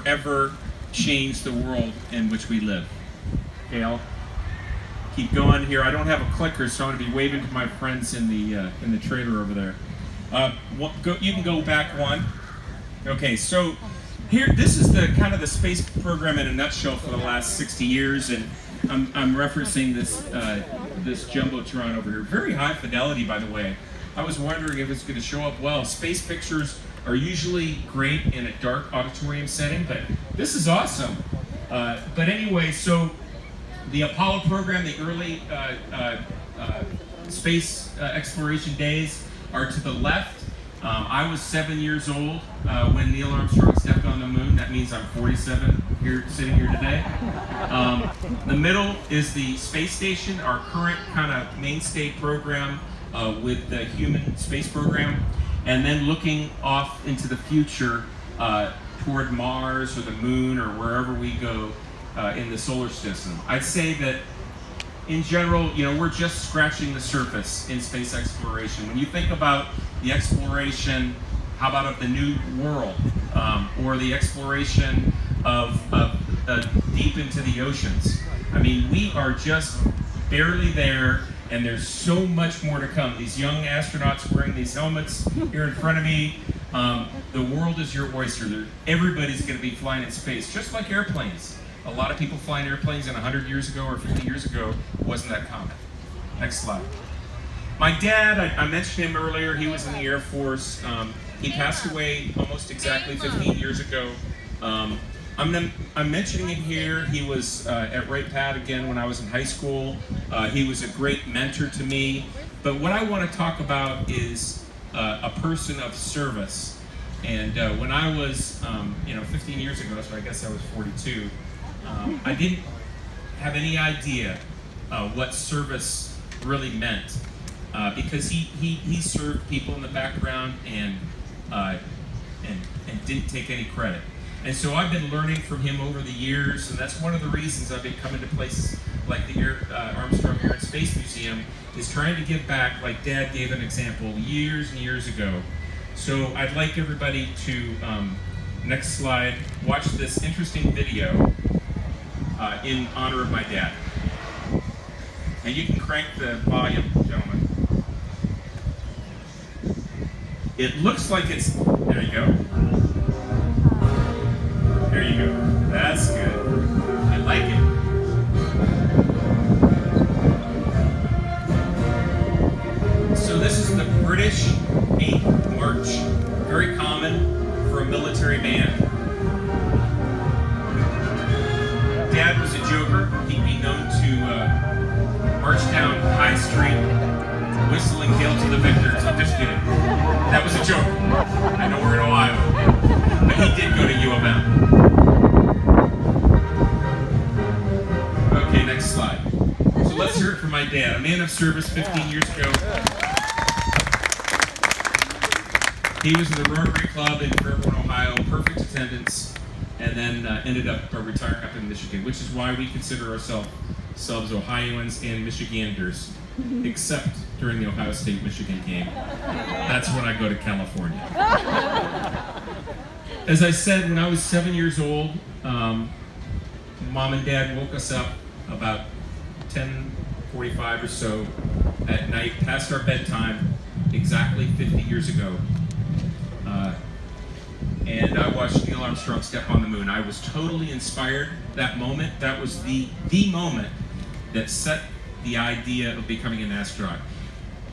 ever change the world in which we live. Okay, I'll keep going here. I don't have a clicker, so I'm going to be waving to my friends in the trailer over there. You can go back one. Okay, so here, this is the kind of the space program in a nutshell for the last 60 years, and I'm referencing this jumbotron over here. Very high fidelity, by the way. I was wondering if it's going to show up well. Space pictures are usually great in a dark auditorium setting, but this is awesome. But anyway, so the Apollo program, the early space exploration days are to the left. I was 7 years old when Neil Armstrong stepped on the moon. That means I'm 47 here, sitting here today. The middle is the space station, our current kind of mainstay program with the human space program. And then looking off into the future toward Mars or the moon or wherever we go in the solar system. I'd say that in general, we're just scratching the surface in space exploration. When you think about the exploration, how about of the new world, or the exploration of deep into the oceans? I mean, we are just barely there, and there's so much more to come. These young astronauts wearing these helmets here in front of me, the world is your oyster. Everybody's going to be flying in space, just like airplanes. A lot of people flying airplanes, and 100 years ago or 50 years ago wasn't that common. Next slide. My dad, I mentioned him earlier, he was in the Air Force. He passed away almost exactly 15 years ago. I'm mentioning it here. He was at Wright Pat again when I was in high school. He was a great mentor to me. But what I want to talk about is a person of service. And when I was, 15 years ago, so I guess I was 42, I didn't have any idea what service really meant, because he served people in the background and didn't take any credit. And so I've been learning from him over the years, and that's one of the reasons I've been coming to places like the Armstrong Air Space Museum, is trying to give back, like Dad gave an example years and years ago. So I'd like everybody to, next slide, watch this interesting video in honor of my dad. And you can crank the volume, gentlemen. It looks like it's, there you go. There you go. That's good. I like it. So this is the British 8th March. Very common for a military band. Dad was a joker. He'd be known to march down High Street, whistling "Hail to the Victors." I'm just kidding. That was a joke. I know we're in Ohio. But he did go to U of M. Okay, next slide. So let's hear it from my dad, a man of service 15 years ago. He was in the Rotary Club in Fairborn, Ohio, perfect attendance, and then ended up retiring up in Michigan, which is why we consider ourselves Ohioans and Michiganders, except during the Ohio State-Michigan game. That's when I go to California. As I said, when I was 7 years old, Mom and Dad woke us up about 10:45 or so at night, past our bedtime, exactly 50 years ago. And I watched Neil Armstrong step on the moon. I was totally inspired that moment. That was the moment that set the idea of becoming an astronaut.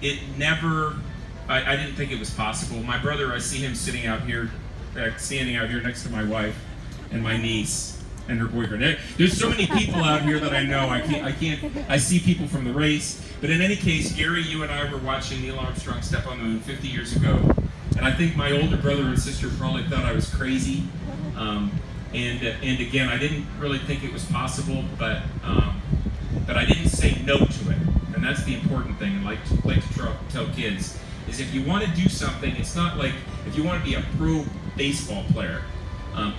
I didn't think it was possible. My brother, I see him standing out here next to my wife and my niece and her boyfriend. There's so many people out here that I know. I see people from the race. But in any case, Gary, you and I were watching Neil Armstrong step on the moon 50 years ago. And I think my older brother and sister probably thought I was crazy. And again, I didn't really think it was possible, but I didn't say no to it. And that's the important thing. I like to tell kids is if you want to do something, it's not like if you want to be a pro baseball player.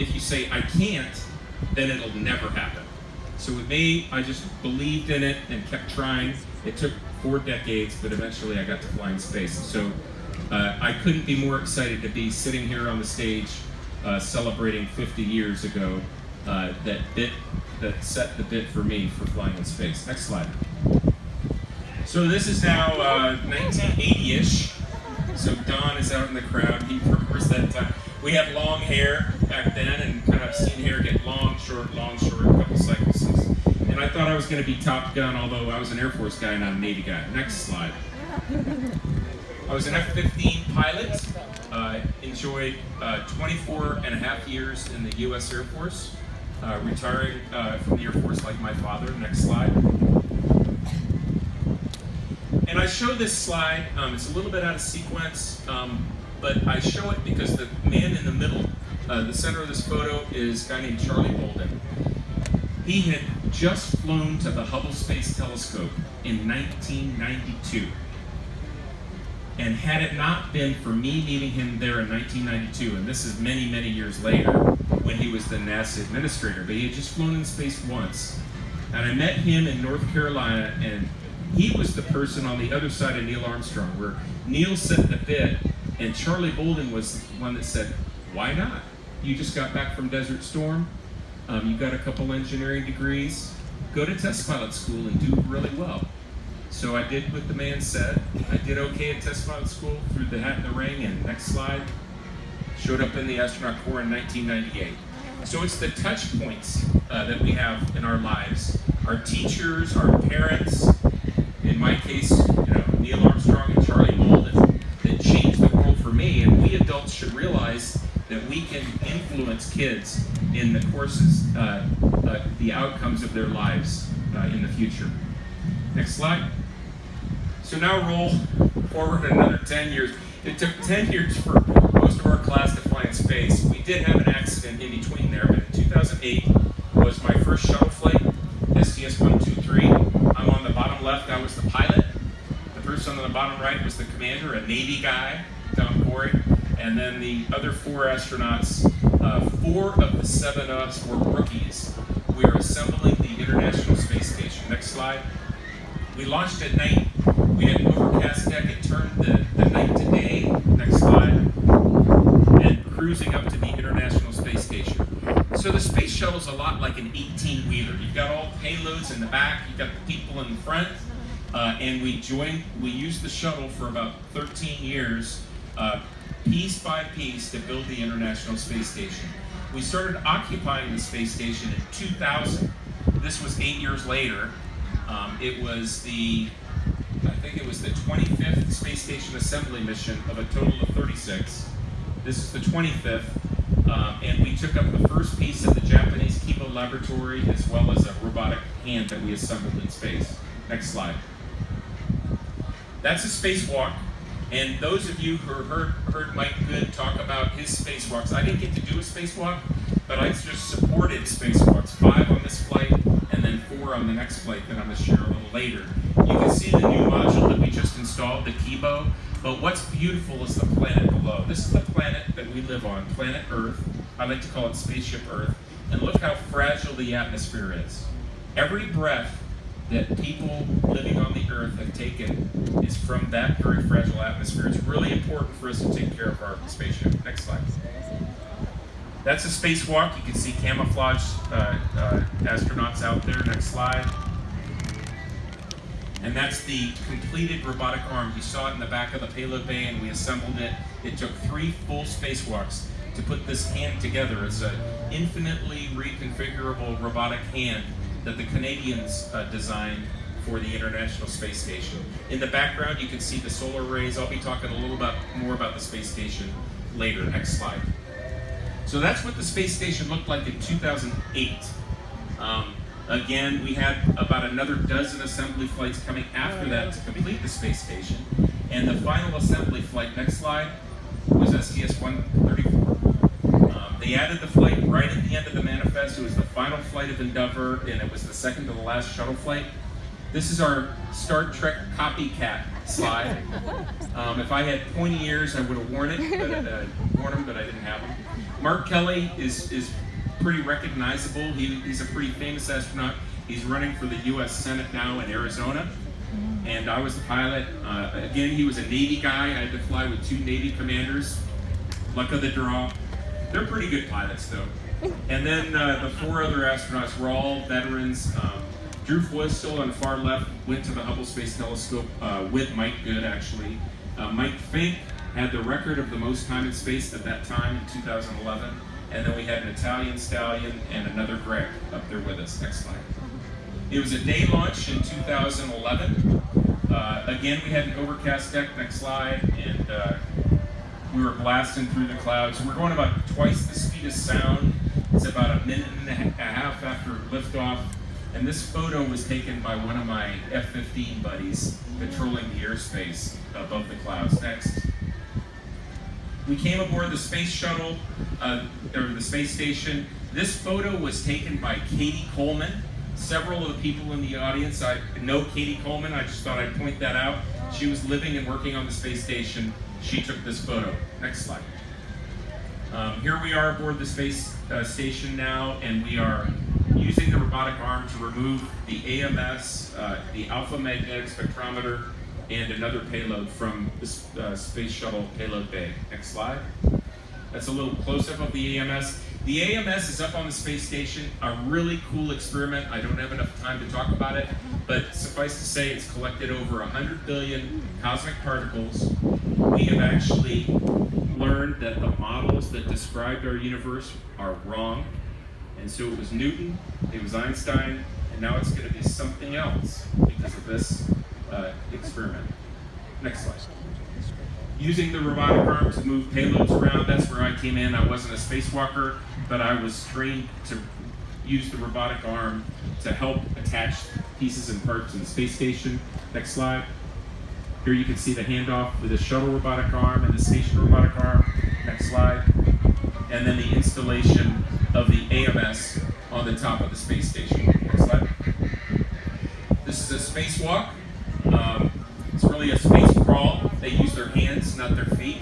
If you say I can't, then it'll never happen. So with me, I just believed in it and kept trying. It took 4 decades, but eventually I got to fly in space. So I couldn't be more excited to be sitting here on the stage celebrating 50 years ago, that set the bit for me for flying in space. Next slide. So this is now 1980-ish. So Don is out in the crowd. He remembers that time. We had long hair back then, and kind of seen hair get long, short, a couple cycles. And I thought I was going to be Top Gun, although I was an Air Force guy, not a Navy guy. Next slide. I was an F-15 pilot. Enjoyed 24 and a half years in the U.S. Air Force. Retiring from the Air Force like my father. Next slide. And I show this slide, it's a little bit out of sequence, but I show it because the man in the middle, the center of this photo, is a guy named Charlie Bolden. He had just flown to the Hubble Space Telescope in 1992. And had it not been for me meeting him there in 1992, and this is many, many years later, when he was the NASA administrator, but he had just flown in space once. And I met him in North Carolina, and he was the person on the other side of Neil Armstrong, where Neil set the bit, and Charlie Bolden was the one that said, why not? You just got back from Desert Storm, you got a couple engineering degrees, go to test pilot school and do really well. So I did what the man said. I did okay at test pilot school, threw the hat in the ring, and next slide, showed up in the astronaut corps in 1998. So it's the touch points that we have in our lives. Our teachers, our parents, in my case, Neil Armstrong and Charlie Bolden, that changed the world for me. And we adults should realize that we can influence kids in the courses, the outcomes of their lives in the future. Next slide. So now roll forward another 10 years. It took 10 years for most of our class to fly in space. We did have an accident in between there, but in 2008 was my first shuttle flight, STS-123. I'm on the bottom left, I was the pilot. The person on the bottom right was the commander, a Navy guy, Tom Corey. And then the other 4 astronauts, 4 of the 7 of us were rookies. We were assembling the International Space Station. Next slide. We launched at night. We had an overcast deck. It turned the night to day. Next slide. And cruising up to the International Space Station. So the space shuttle's a lot like an 18-wheeler. You've got all payloads in the back. You've got the people in the front. And we used the shuttle for about 13 years, piece by piece, to build the International Space Station. We started occupying the space station in 2000. This was 8 years later. I think it was the 25th space station assembly mission of a total of 36. This is the 25th, and we took up the first piece of the Japanese Kibo laboratory, as well as a robotic hand that we assembled in space. Next slide. That's a spacewalk, and those of you who heard Mike Good talk about his spacewalks, I didn't get to do a spacewalk, but I just supported spacewalks, 5 on this flight, and then 4 on the next flight that I'm going to share a little later. You can see the new module that we just installed, the Kibo, but what's beautiful is the planet below. This is the planet that we live on, planet Earth. I like to call it Spaceship Earth, and look how fragile the atmosphere is. Every breath that people living on the Earth have taken is from that very fragile atmosphere. It's really important for us to take care of our spaceship. Next slide. That's a spacewalk. You can see camouflage astronauts out there. Next slide. And that's the completed robotic arm. You saw it in the back of the payload bay, and we assembled it. It took 3 full spacewalks to put this hand together. It's an infinitely reconfigurable robotic hand that the Canadians designed for the International Space Station. In the background, you can see the solar arrays. I'll be talking a little more about the space station later. Next slide. So that's what the space station looked like in 2008. Again, we had about another dozen assembly flights coming after that to complete the space station. And the final assembly flight, next slide, was STS-134. They added the flight right at the end of the manifest. It was the final flight of Endeavour, and it was the second to the last shuttle flight. This is our Star Trek copycat slide. If I had pointy ears, I would have worn them, but I didn't have them. Mark Kelly is pretty recognizable. He's a pretty famous astronaut. He's running for the U.S. Senate now in Arizona. And I was the pilot. Again, he was a Navy guy. I had to fly with 2 Navy commanders. Luck of the draw. They're pretty good pilots, though. And then the 4 other astronauts were all veterans. Drew Feustel on the far left went to the Hubble Space Telescope with Mike Good, actually. Mike Fink had the record of the most time in space at that time in 2011. And then we had an Italian stallion and another Greg up there with us. Next slide. It was a day launch in 2011. Again, we had an overcast deck. Next slide. And we were blasting through the clouds. We're going about twice the speed of sound. It's about a minute and a half after liftoff. And this photo was taken by one of my F-15 buddies patrolling the airspace above the clouds. Next. We came aboard the space shuttle, or the space station. This photo was taken by Katie Coleman. Several of the people in the audience, I know Katie Coleman. I just thought I'd point that out. She was living and working on the space station. She took this photo. Next slide. Here we are aboard the space station now, and we are using the robotic arm to remove the AMS, the alpha magnetic spectrometer, and another payload from the space shuttle payload bay. Next slide. That's a little close-up of the AMS. The AMS is up on the space station, a really cool experiment. I don't have enough time to talk about it, but suffice to say it's collected over 100 billion cosmic particles. We have actually learned that the models that described our universe are wrong. And so it was Newton, it was Einstein, and now it's going to be something else because of this experiment. Next slide. Using the robotic arm to move payloads around, that's where I came in. I wasn't a spacewalker, but I was trained to use the robotic arm to help attach pieces and parts to the space station. Next slide. Here you can see the handoff with the shuttle robotic arm and the station robotic arm. Next slide. And then the installation of the AMS on the top of the space station. Next slide. This is a spacewalk. It's really a space crawl. They use their hands, not their feet.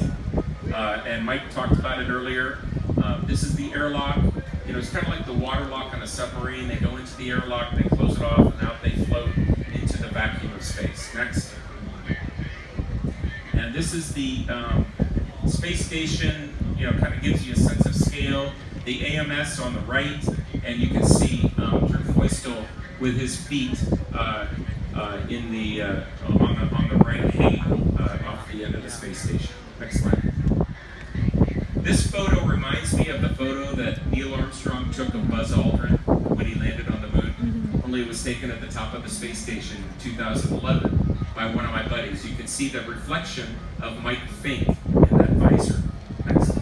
And Mike talked about it earlier. This is the airlock. You know, it's kind of like the water lock on a submarine. They go into the airlock, they close it off, and out they float into the vacuum of space. Next. And this is the space station. You know, kind of gives you a sense of scale. The AMS on the right, and you can see Drew Feustel with his feet in the on the right hanging off the end of the space station. Next slide. This photo reminds me of the photo that Neil Armstrong took of Buzz Aldrin when he landed on the moon. Only it was taken at the top of the space station in 2011 by one of my buddies. You can see the reflection of Mike Fink in that visor. Next.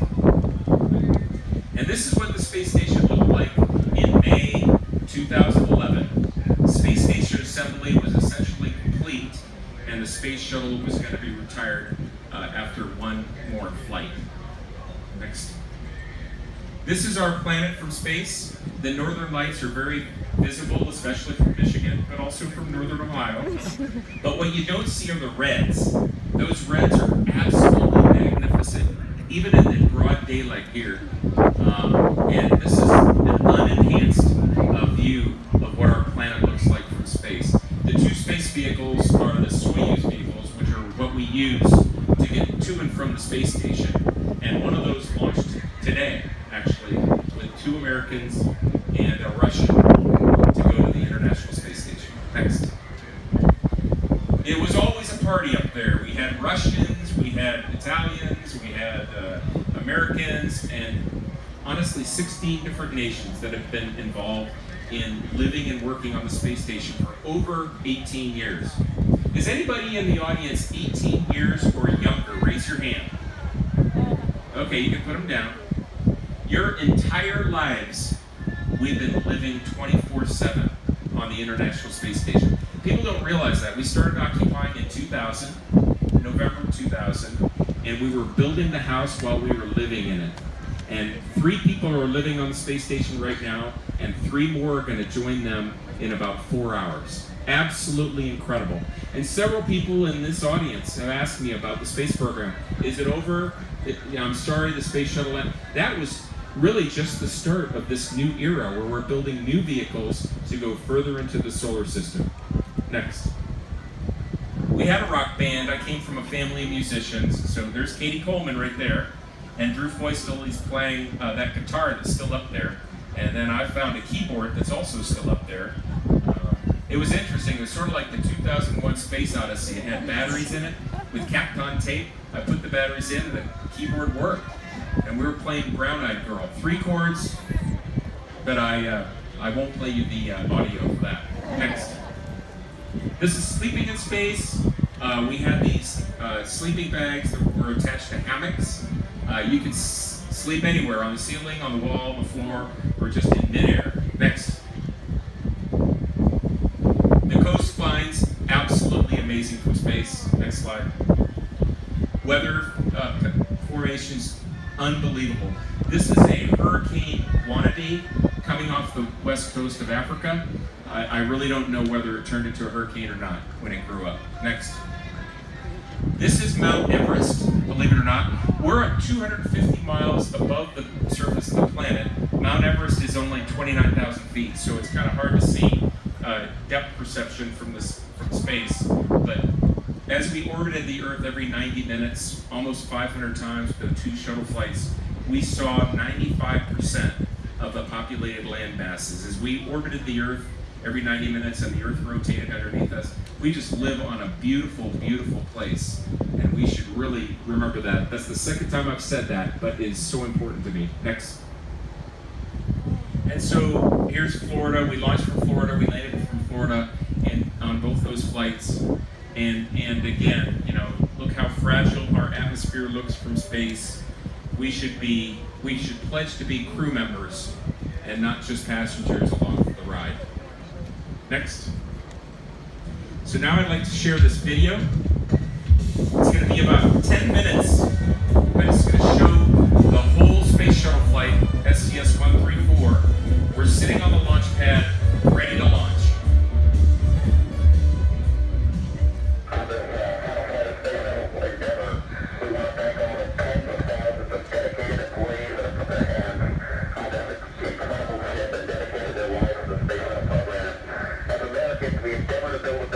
And this is what the space station looked like in May 2011. The space station assembly was essentially complete, and the space shuttle was going to be retired after one more flight. Next. This is our planet from space. The northern lights are very visible, especially from Michigan, but also from northern Ohio. But what you don't see are the reds. Those reds are absolutely magnificent, even in the broad daylight here. And this is an unenhanced view of what our planet looks like from space. The two space vehicles are the Soyuz vehicles, which are what we use to get to and from the space station. And one of those launched today, actually, with 2 Americans and a Russian to go to the International Space Station. Next. It was always a party up there. We had Russians, we had Italians, we had Americans, and honestly 16 different nations that have been involved in living and working on the space station for over 18 years. Is anybody in the audience 18 years or younger? Raise your hand. Okay, you can put them down. Your entire lives, we've been living 24/7 on the International Space Station. People don't realize that. We started occupying in 2000, November 2000, and we were building the house while we were living in it. And 3 people are living on the space station right now, and 3 more are going to join them in about 4 hours. Absolutely incredible. And several people in this audience have asked me about the space program. Is it over? I'm sorry, the space shuttle went. That was really just the start of this new era where we're building new vehicles to go further into the solar system. Next. We had a rock band. I came from a family of musicians. So there's Katie Coleman right there. and Drew Feustel, he's playing that guitar that's still up there. And then I found a keyboard that's also still up there. It was interesting. It was sort of like the 2001 Space Odyssey. It had batteries in it with Kapton tape. I put the batteries in and the keyboard worked. And we were playing Brown Eyed Girl. 3 chords, but I won't play you the audio for that. Next. This is sleeping in space. We had these sleeping bags that were attached to hammocks. You could sleep anywhere, on the ceiling, on the wall, on the floor, or just in midair. Next. The coastlines, absolutely amazing from space. Next slide. Weather formations, unbelievable. This is a hurricane wannabe coming off the west coast of Africa. I really don't know whether it turned into a hurricane or not when it grew up. Next. This is Mount Everest, believe it or not. We're at 250 miles above the surface of the planet. Mount Everest is only 29,000 feet, so it's kind of hard to see depth perception from space. But as we orbited the Earth every 90 minutes, almost 500 times with 2 shuttle flights, we saw 95% of the populated land masses. As we orbited the Earth every 90 minutes and the Earth rotated underneath us, we just live on a beautiful, beautiful place. And we should really remember that. That's the second time I've said that, but it's so important to me. Next. And so here's Florida. We launched from Florida. We landed from Florida and on both those flights. And again, you know, look how fragile our atmosphere looks from space. We should pledge to be crew members and not just passengers along for the ride. Next. So now I'd like to share this video. It's going to be about 10 minutes, but it's going to show the whole space shuttle flight, STS-134. We're sitting on the launch pad, ready to launch. We endeavor to build a